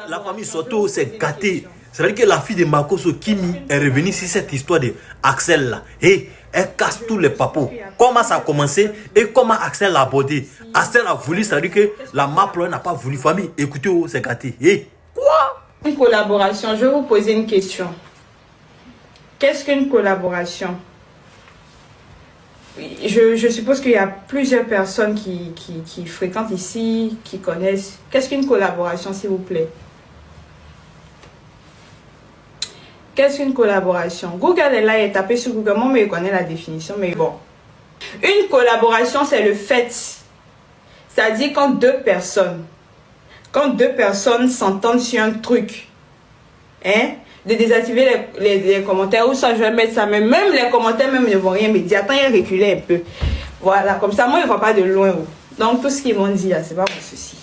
La famille Soto s'est gâtée. C'est-à-dire que la fille de Makoso Kimi est revenue sur cette histoire de Axel là. Et elle casse tous les papos. Comment ça a commencé et comment Axel l'a abordé. Axel a voulu, c'est-à-dire que la Maple n'a pas voulu. Famille, écoutez, c'est gâté. Et quoi? Une collaboration, je vais vous poser une question. Qu'est-ce qu'une collaboration? Je suppose qu'il y a plusieurs personnes qui fréquentent ici, qui connaissent. Qu'est-ce qu'une collaboration, s'il vous plaît? Qu'est-ce qu'une collaboration? Google est là, et tapé sur Google. Moi, je connais la définition, mais bon. Une collaboration, c'est le fait. C'est-à-dire quand deux personnes s'entendent sur un truc, hein, de désactiver les commentaires, ou ça je vais mettre ça, mais même les commentaires même ne vont rien me dire. Attends, il a reculé un peu. Voilà, comme ça, moi, je ne vois pas de loin. Donc, tout ce qu'ils m'ont dit là, c'est pas mon souci.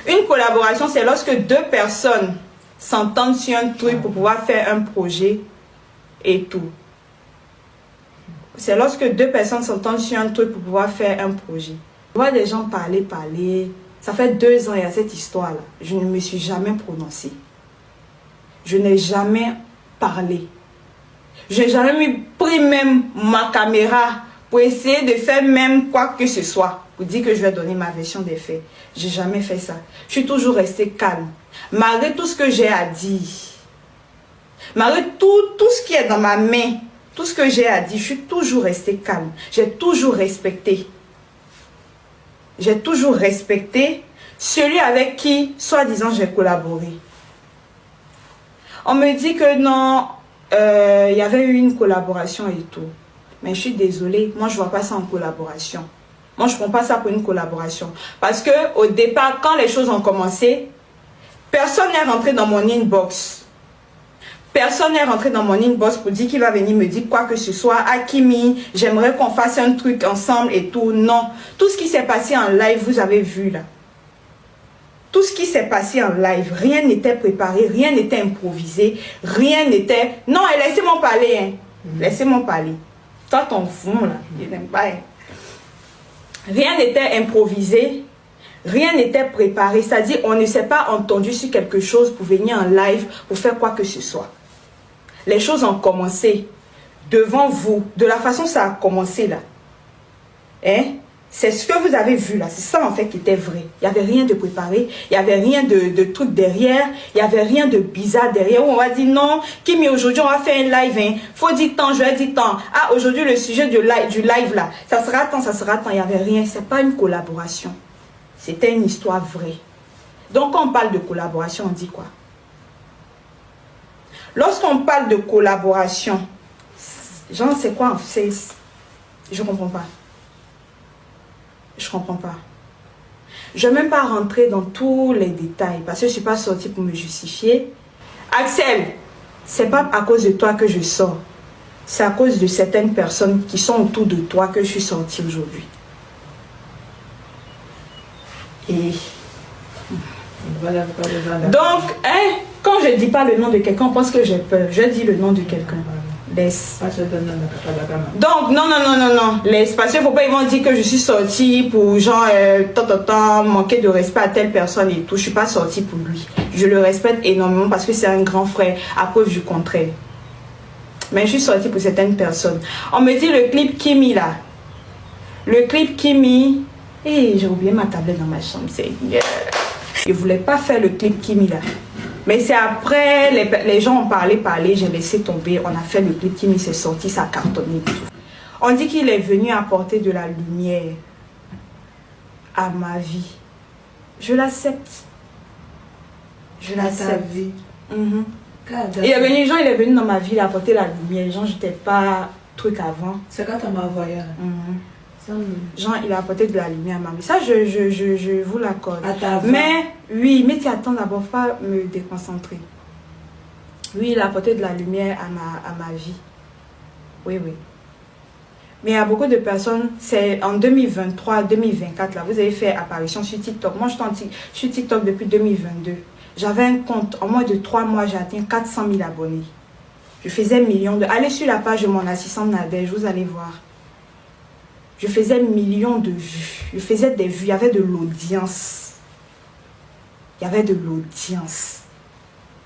Une collaboration, c'est lorsque deux personnes s'entendent sur un truc pour pouvoir faire un projet et tout. C'est lorsque deux personnes s'entendent sur un truc pour pouvoir faire un projet. Je vois des gens parler. Ça fait 2 ans, il y a cette histoire-là. Je ne me suis jamais prononcée. Je n'ai jamais parlé. Je n'ai jamais pris même ma caméra pour essayer de faire même quoi que ce soit. Pour dire que je vais donner ma version des faits. Je n'ai jamais fait ça. Je suis toujours restée calme. Malgré tout ce que j'ai à dire. Malgré tout ce qui est dans ma main. Tout ce que j'ai à dire, je suis toujours restée calme. J'ai toujours respecté. J'ai toujours respecté celui avec qui, soi-disant, j'ai collaboré. On me dit que non, il y avait eu une collaboration et tout. Mais je suis désolée, moi je ne vois pas ça en collaboration. Moi je ne prends pas ça pour une collaboration. Parce que au départ, quand les choses ont commencé, personne n'est rentré dans mon inbox. Personne n'est rentré dans mon inbox pour dire qu'il va venir me dire quoi que ce soit. Hakimi, j'aimerais qu'on fasse un truc ensemble et tout. Non. Tout ce qui s'est passé en live, vous avez vu là. Tout ce qui s'est passé en live, rien n'était préparé, rien n'était improvisé, rien n'était... Non, laissez-moi parler. Hein. Laissez-moi parler. Toi, ton fou, là, je n'aime pas. Hein. Rien n'était improvisé, rien n'était préparé. C'est-à-dire, on ne s'est pas entendu sur quelque chose pour venir en live, pour faire quoi que ce soit. Les choses ont commencé devant vous, de la façon ça a commencé là. Hein? C'est ce que vous avez vu là, c'est ça en fait qui était vrai. Il n'y avait rien de préparé, il n'y avait rien de truc derrière, il n'y avait rien de bizarre derrière. Où on va dire non, Kimi, aujourd'hui on va faire un live, hein. Faut dire tant, je vais dire tant. Ah, aujourd'hui le sujet du live là, ça sera tant, il n'y avait rien. C'est pas une collaboration, c'était une histoire vraie. Donc quand on parle de collaboration, on dit quoi? Lorsqu'on parle de collaboration, genre c'est quoi? Je ne comprends pas. Je ne comprends pas. Je ne vais même pas rentrer dans tous les détails parce que je ne suis pas sortie pour me justifier. Axel, ce n'est pas à cause de toi que je sors. C'est à cause de certaines personnes qui sont autour de toi que je suis sortie aujourd'hui. Et... donc, hein, quand je ne dis pas le nom de quelqu'un, on pense que j'ai peur. Je dis le nom de quelqu'un. Laisse. Donc, non. Laisse. Parce qu'il ne faut pas, ils vont dire que je suis sortie pour genre, manquer de respect à telle personne et tout. Je ne suis pas sortie pour lui. Je le respecte énormément parce que c'est un grand frère, à preuve du contraire. Mais je suis sortie pour certaines personnes. On me dit le clip Kimi là. Le clip Kimi. Hey, j'ai oublié ma tablette dans ma chambre. Je ne voulais pas faire le clip Kimi là. Mais c'est après, les gens ont parlé, j'ai laissé tomber. On a fait le clip Kimi, c'est sorti, ça a cartonné. On dit qu'il est venu apporter de la lumière à ma vie. Je l'accepte. Je l'accepte. Il est venu dans ma vie, il a apporté la lumière. Genre, j'étais pas truc avant. C'est quand tu m'as envoyé. Genre, il a apporté de la lumière à ma vie. Ça, je vous l'accorde. Mais, oui, mais tu attends d'abord, pas me déconcentrer. Oui, il a apporté de la lumière à ma vie. Oui. Mais il y a beaucoup de personnes, c'est en 2023, 2024, là, vous avez fait apparition sur TikTok. Moi, je suis sur TikTok depuis 2022. J'avais un compte, en moins de 3 mois, j'ai atteint 400 000 abonnés. Je faisais millions de... Allez sur la page de mon assistante Nadège, vous allez voir. Je faisais millions de vues. Je faisais des vues. Il y avait de l'audience. Il y avait de l'audience.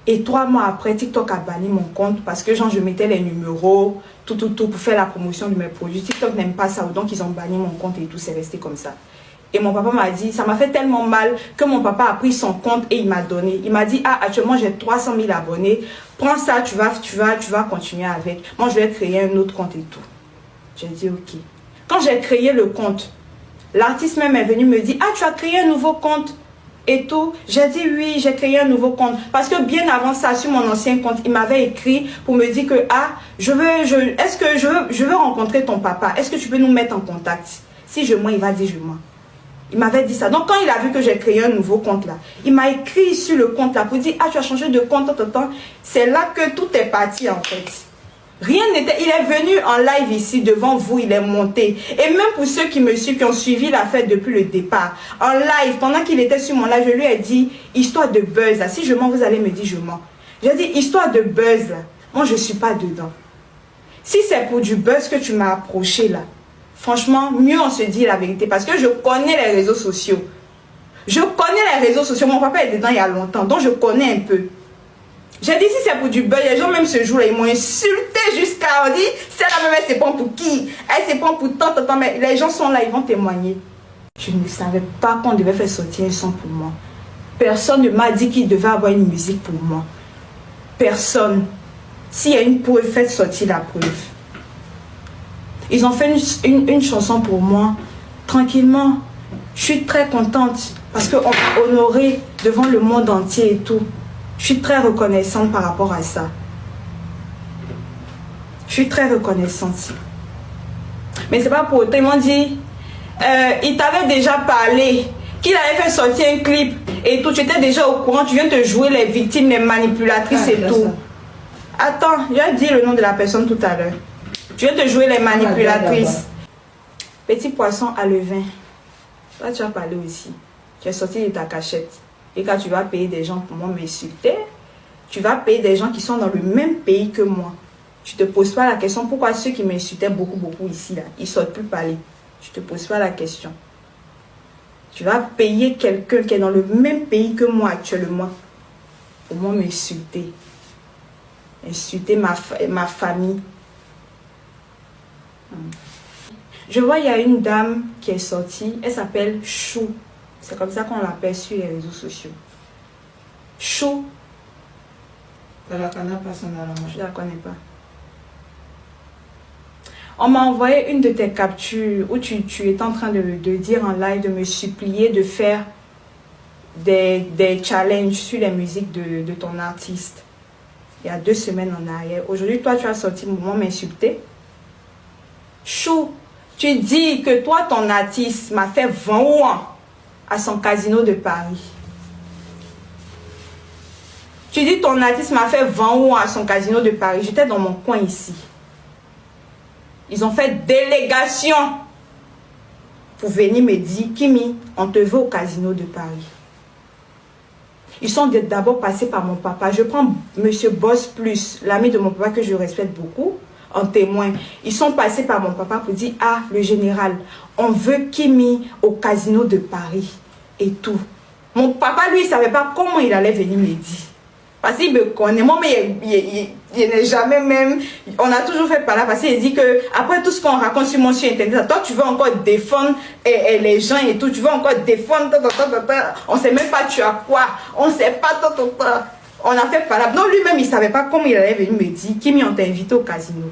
Et 3 mois après, TikTok a banni mon compte parce que genre, je mettais les numéros, tout pour faire la promotion de mes produits. TikTok n'aime pas ça, donc ils ont banni mon compte et tout, c'est resté comme ça. Et mon papa m'a dit, ça m'a fait tellement mal que mon papa a pris son compte et il m'a donné. Il m'a dit, ah, actuellement j'ai 300 000 abonnés, prends ça, tu vas continuer avec. Moi, je vais créer un autre compte et tout. J'ai dit, ok. Quand j'ai créé le compte, l'artiste même est venu me dire, ah, tu as créé un nouveau compte et tout. J'ai dit oui, j'ai créé un nouveau compte. Parce que bien avant ça, sur mon ancien compte, il m'avait écrit pour me dire que, ah, je veux rencontrer ton papa. Est-ce que tu peux nous mettre en contact? Si je mens, il va dire je mens. Il m'avait dit ça. Donc quand il a vu que j'ai créé un nouveau compte là, il m'a écrit sur le compte là pour dire, ah, tu as changé de compte, c'est là que tout est parti en fait. Rien n'était. Il est venu en live ici devant vous, il est monté. Et même pour ceux qui me suivent, qui ont suivi la fête depuis le départ, en live, pendant qu'il était sur mon live, je lui ai dit, histoire de buzz là. Si je mens, vous allez me dire je mens. J'ai dit, histoire de buzz là. Moi, je ne suis pas dedans. Si c'est pour du buzz que tu m'as approché là, franchement, mieux on se dit la vérité. Parce que je connais les réseaux sociaux. Je connais les réseaux sociaux. Mon papa est dedans il y a longtemps, donc je connais un peu. J'ai dit, si c'est pour du buzz, les gens, même ce jour-là, ils m'ont insulté jusqu'à... On dit, celle-là même, elle se prend pour qui? Elle se prend pour tant, mais les gens sont là, ils vont témoigner. Je ne savais pas qu'on devait faire sortir un son pour moi. Personne ne m'a dit qu'il devait avoir une musique pour moi. Personne. S'il y a une preuve, faites sortir la preuve. Ils ont fait une chanson pour moi, tranquillement. Je suis très contente parce qu'on m'a honorée devant le monde entier et tout. Je suis très reconnaissante par rapport à ça. Je suis très reconnaissante. Mais c'est pas pour autant. Ils m'ont dit, il t'avait déjà parlé, qu'il allait faire sortir un clip et tout. Tu étais déjà au courant, tu viens de jouer les victimes, les manipulatrices et tout. Attends, j'ai dit le nom de la personne tout à l'heure. Tu viens de jouer les manipulatrices. Petit poisson à levain. Toi, tu as parlé aussi. Tu es sorti de ta cachette. Et quand tu vas payer des gens pour moi m'insulter, tu vas payer des gens qui sont dans le même pays que moi. Tu ne te poses pas la question pourquoi ceux qui m'insultaient beaucoup ici, là, ils ne sortent plus parler. Tu ne te poses pas la question. Tu vas payer quelqu'un qui est dans le même pays que moi actuellement pour moi m'insulter. Insulter ma famille. Je vois, il y a une dame qui est sortie, elle s'appelle Chou. C'est comme ça qu'on l'appelle sur les réseaux sociaux. Chou. Je ne la connais pas, je ne la connais pas. On m'a envoyé une de tes captures où tu es en train de dire en live, de me supplier de faire des challenges sur les musiques de ton artiste. Il y a 2 semaines en arrière. Aujourd'hui, toi, tu as sorti le moment m'insulter. Chou, tu dis que toi, ton artiste m'a fait 20 ans à son casino de Paris. Tu dis ton artiste m'a fait 20 ans à son casino de Paris. J'étais dans mon coin ici. Ils ont fait délégation pour venir me dire, Kimi, on te veut au casino de Paris. Ils sont d'abord passés par mon papa. Je prends Monsieur Boss Plus, l'ami de mon papa que je respecte beaucoup, en témoin. Ils sont passés par mon papa pour dire, ah, le général, on veut Kimi au casino de Paris et tout. Mon papa, lui, il ne savait pas comment il allait venir me dire. Parce qu'il me connaît. Moi, mais il n'est jamais même... On a toujours fait par là parce qu'il dit que après tout ce qu'on raconte sur mon site internet, toi, tu veux encore défendre les gens et tout. Tu veux encore défendre... On ne sait même pas tu as quoi. On ne sait pas... On a fait par là. Donc, lui-même, il ne savait pas comment il allait venir me dire. Kimi, on t'a invité au casino.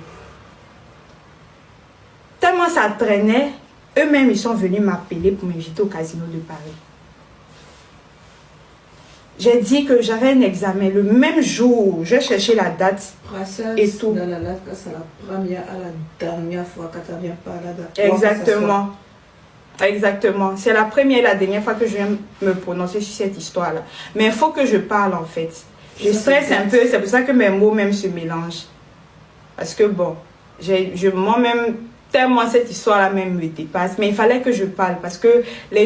Tellement ça traînait, eux-mêmes, ils sont venus m'appeler pour m'inviter au casino de Paris. J'ai dit que j'avais un examen le même jour. J'ai cherché la date et tout. Dans la live, c'est la première à la dernière fois que tu viens parler. Exactement. Exactement. C'est la première et la dernière fois que je viens me prononcer sur cette histoire-là. Mais il faut que je parle en fait. Je stresse un peu. C'est pour ça que mes mots même se mélangent. Parce que bon, moi-même, tellement cette histoire-là même me dépasse. Mais il fallait que je parle parce que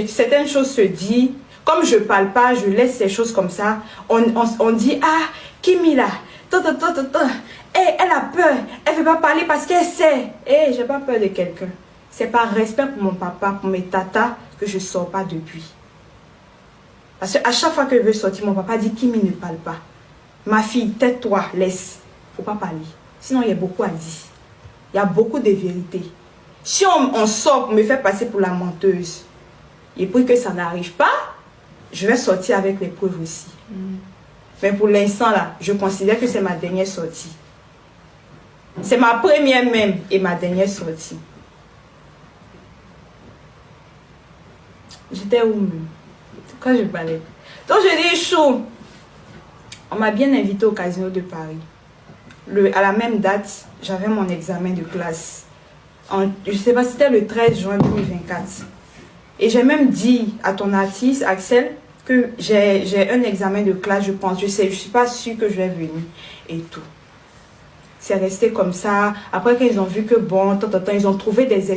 certaines choses se disent. Comme je ne parle pas, je laisse ces choses comme ça. On dit, ah, Kimi là, elle a peur. Elle ne veut pas parler parce qu'elle sait. Je n'ai pas peur de quelqu'un. C'est par respect pour mon papa, pour mes tatas, que je ne sors pas depuis. Parce qu'à chaque fois que je veux sortir, mon papa dit Kimi ne parle pas. Ma fille, tais-toi, laisse. Faut pas parler. Sinon, il y a beaucoup à dire. Il y a beaucoup de vérités. Si on sort pour me faire passer pour la menteuse, et pour que ça n'arrive pas, je vais sortir avec les preuves aussi. Mais pour l'instant, là, je considère que c'est ma dernière sortie. C'est ma première même et ma dernière sortie. J'étais où même? Quand je parlais. Donc je dis chou. On m'a bien invité au Casino de Paris. À la même date, j'avais mon examen de classe. Je ne sais pas, c'était le 13 juin 2024. Et j'ai même dit à ton artiste, Axel, que j'ai un examen de classe, je pense. Je suis pas sûre que je vais venir et tout. C'est resté comme ça. Après qu'ils ont vu que bon, ils ont trouvé des